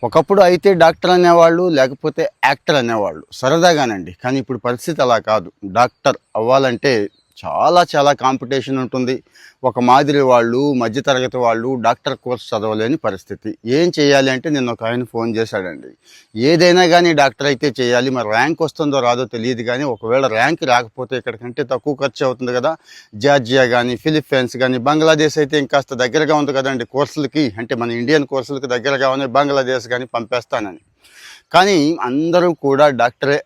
ఒకప్పుడు అయితే డాక్టర్ అనేవాళ్ళు, లేకపోతే యాక్టర్ అనేవాళ్ళు సరదాగానండి. కానీ ఇప్పుడు పరిస్థితి అలా కాదు. డాక్టర్ అవ్వాలంటే చాలా చాలా కాంపిటీషన్ ఉంటుంది. ఒక మాదిరి వాళ్ళు, మధ్య తరగతి వాళ్ళు డాక్టర్ కోర్స్ చదవలేని పరిస్థితి. ఏం చేయాలి అంటే నిన్న ఒక ఆయన ఫోన్ చేశాడండి. ఏదైనా కానీ డాక్టర్ అయితే చేయాలి. మరి ర్యాంక్ వస్తుందో రాదో తెలియదు కానీ ఒకవేళ ర్యాంక్ రాకపోతే ఇక్కడికంటే తక్కువ ఖర్చు అవుతుంది కదా. జార్జియా కానీ, ఫిలిప్పీన్స్ కానీ, బంగ్లాదేశ్ అయితే ఇంకాస్త దగ్గరగా ఉంది కదండి కోర్సులకి. అంటే మన ఇండియన్ కోర్సులకి దగ్గరగా ఉన్నాయి. బంగ్లాదేశ్ కానీ పంపేస్తానని. కానీ అందరూ కూడా డాక్టరే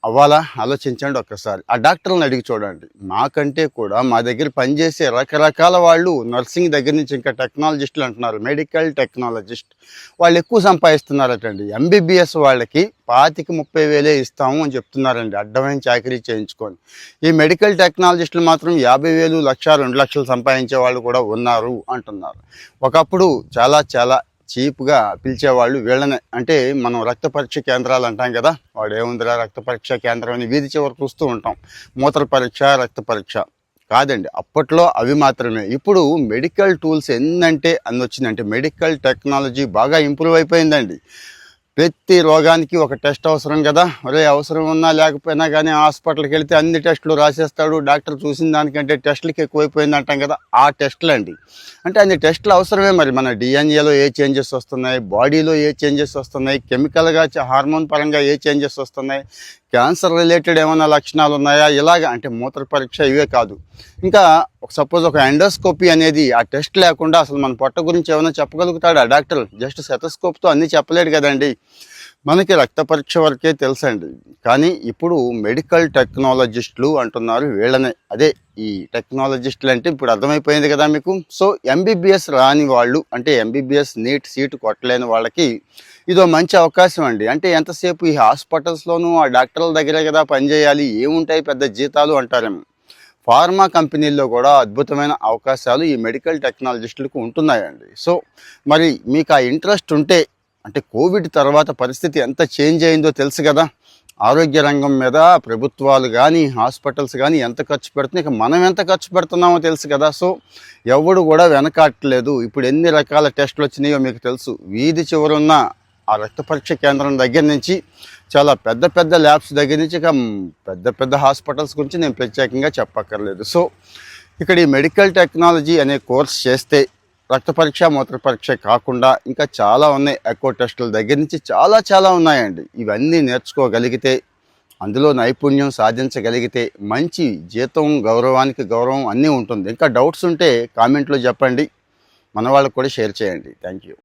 అవ్వాలా ఆలోచించండి ఒక్కసారి. ఆ డాక్టర్లను అడిగి చూడండి. నాకంటే కూడా మా దగ్గర పనిచేసే రకరకాల వాళ్ళు నర్సింగ్ దగ్గర నుంచి ఇంకా టెక్నాలజిస్టులు అంటున్నారు, మెడికల్ టెక్నాలజిస్ట్. వాళ్ళు ఎక్కువ సంపాదిస్తున్నారటండి. ఎంబీబీఎస్ వాళ్ళకి 25-30 వేలే ఇస్తాము అని చెప్తున్నారండి, అడ్డమైన చాకరీ చేయించుకొని. ఈ మెడికల్ టెక్నాలజిస్టులు మాత్రం 50,000, 1,00,000, 2,00,000 సంపాదించే వాళ్ళు కూడా ఉన్నారు అంటున్నారు. ఒకప్పుడు చాలా చాలా చీప్గా పిలిచేవాళ్ళు వీళ్ళనే. అంటే మనం రక్త పరీక్ష కేంద్రాలు అంటాం కదా, వాడు ఏముందిరా రక్త పరీక్ష కేంద్రం అని వీధి చివరి చూస్తూ ఉంటాం. మూత్ర పరీక్ష, రక్త పరీక్ష కాదండి, అప్పట్లో అవి మాత్రమే. ఇప్పుడు మెడికల్ టూల్స్ ఎన్నంటే అన్ని వచ్చిందంటే మెడికల్ టెక్నాలజీ బాగా ఇంప్రూవ్ అయిపోయిందండి. ప్రతి రోగానికి ఒక టెస్ట్ అవసరం కదా. ఒరే అవసరం ఉన్నా లేకపోయినా కానీ హాస్పిటల్కి వెళితే అన్ని టెస్టులు రాసేస్తాడు డాక్టర్. చూసిన దానికంటే టెస్టులకి ఎక్కువైపోయింది అంటాం కదా, ఆ టెస్టులు అండి. అంటే అన్ని టెస్టులు అవసరమే. మరి మన డిఎన్ఏలో ఏ చేంజెస్ వస్తున్నాయి, బాడీలో ఏ చేంజెస్ వస్తున్నాయి, కెమికల్గా హార్మోన్ పరంగా ఏ చేంజెస్ వస్తున్నాయి, క్యాన్సర్ రిలేటెడ్ ఏమైనా లక్షణాలు ఉన్నాయా, ఇలాగా. అంటే మూత్ర పరీక్ష ఇవే కాదు, ఇంకా సపోజ్ ఒక ఎండోస్కోపీ అనేది ఆ టెస్ట్ లేకుండా అసలు మన పొట్ట గురించి ఏమైనా చెప్పగలుగుతాడా డాక్టర్? జస్ట్ సెటస్కోప్తో అన్నీ చెప్పలేడు కదండి. మనకి రక్త పరీక్ష వరకే తెలుసండి. కానీ ఇప్పుడు మెడికల్ టెక్నాలజిస్టులు అంటున్నారు వీళ్ళనే. అదే ఈ టెక్నాలజిస్టులు అంటే ఇప్పుడు అర్థమైపోయింది కదా మీకు. సో ఎంబీబీఎస్ రాని వాళ్ళు, అంటే ఎంబీబీఎస్ నీట్ సీటు కొట్టలేని వాళ్ళకి ఇదో మంచి అవకాశం అండి. అంటే ఎంతసేపు ఈ హాస్పిటల్స్లోనూ ఆ డాక్టర్ల దగ్గరే కదా పనిచేయాలి, ఏముంటాయి పెద్ద జీతాలు అంటారేమో. ఫార్మా కంపెనీల్లో కూడా అద్భుతమైన అవకాశాలు ఈ మెడికల్ టెక్నాలజిస్టులకు ఉంటున్నాయండి. సో మరి మీకు ఆ ఇంట్రెస్ట్ ఉంటే, అంటే కోవిడ్ తర్వాత పరిస్థితి ఎంత చేంజ్ అయిందో తెలుసు కదా. ఆరోగ్య రంగం మీద ప్రభుత్వాలు కానీ హాస్పిటల్స్ కానీ ఎంత ఖర్చు పెడుతున్నాయి, ఇక మనం ఎంత ఖర్చు పెడుతున్నామో తెలుసు కదా. సో ఎవడు కూడా వెనకాట్లేదు. ఇప్పుడు ఎన్ని రకాల టెస్టులు వచ్చినాయో మీకు తెలుసు. వీధి చివరున్న ఆ రక్త పరీక్ష కేంద్రం దగ్గర నుంచి చాలా పెద్ద పెద్ద ల్యాబ్స్ దగ్గర నుంచి ఇక పెద్ద పెద్ద హాస్పిటల్స్ గురించి నేను ప్రత్యేకంగా చెప్పక్కర్లేదు. సో ఇక్కడ ఈ మెడికల్ టెక్నాలజీ అనే కోర్స్ చేస్తే రక్త పరీక్ష, మూత్ర పరీక్ష కాకుండా ఇంకా చాలా ఉన్నాయి. ఎకో టెస్టుల దగ్గర నుంచి చాలా చాలా ఉన్నాయండి. ఇవన్నీ నేర్చుకోగలిగితే, అందులో నైపుణ్యం సాధించగలిగితే మంచి జీతం, గౌరవానికి గౌరవం అన్నీ ఉంటుంది. ఇంకా డౌట్స్ ఉంటే కామెంట్లో చెప్పండి, మన వాళ్ళకు కూడా షేర్ చేయండి. Thank you.